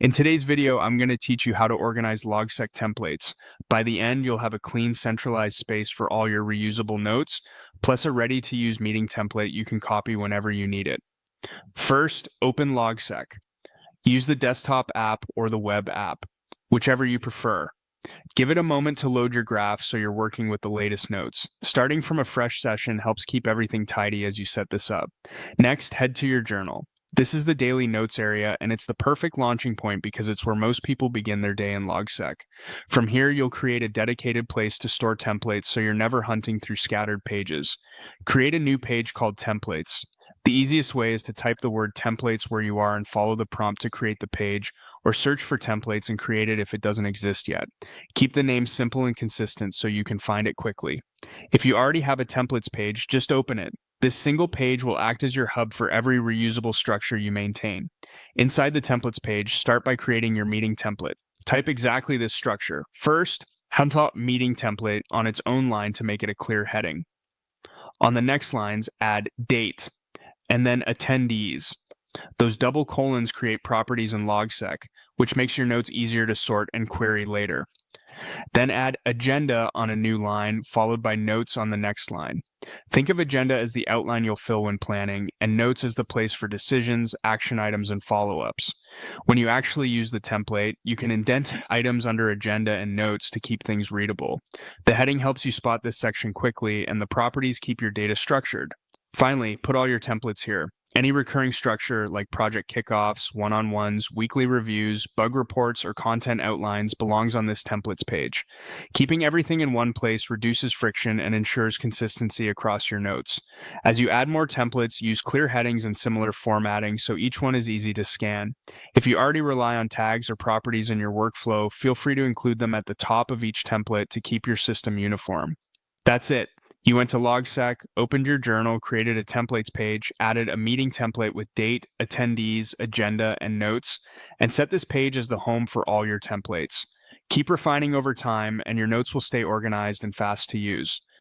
In today's video, I'm going to teach you how to organize Logseq templates. By the end, you'll have a clean, centralized space for all your reusable notes, plus a ready-to-use meeting template you can copy whenever you need it. First, open Logseq. Use the desktop app or the web app, whichever you prefer. Give it a moment to load your graph so you're working with the latest notes. Starting from a fresh session helps keep everything tidy as you set this up. Next, head to your journal. This is the daily notes area, and it's the perfect launching point because it's where most people begin their day in Logseq. From here, you'll create a dedicated place to store templates so you're never hunting through scattered pages. Create a new page called Templates. The easiest way is to type the word templates where you are and follow the prompt to create the page, or search for templates and create it if it doesn't exist yet. Keep the name simple and consistent so you can find it quickly. If you already have a templates page, just open it. This single page will act as your hub for every reusable structure you maintain. Inside the templates page, start by creating your meeting template. Type exactly this structure. First, top meeting template on its own line to make it a clear heading. On the next lines, add date, and then attendees. Those double colons create properties in Logseq, which makes your notes easier to sort and query later. Then add agenda on a new line, followed by notes on the next line. Think of agenda as the outline you'll fill when planning, and notes as the place for decisions, action items, and follow-ups. When you actually use the template, you can indent items under agenda and notes to keep things readable. The heading helps you spot this section quickly, and the properties keep your data structured. Finally, put all your templates here. Any recurring structure like project kickoffs, one-on-ones, weekly reviews, bug reports, or content outlines belongs on this templates page. Keeping everything in one place reduces friction and ensures consistency across your notes. As you add more templates, use clear headings and similar formatting so each one is easy to scan. If you already rely on tags or properties in your workflow, feel free to include them at the top of each template to keep your system uniform. That's it. You went to Logseq, opened your journal, created a templates page, added a meeting template with date, attendees, agenda, and notes, and set this page as the home for all your templates. Keep refining over time, and your notes will stay organized and fast to use.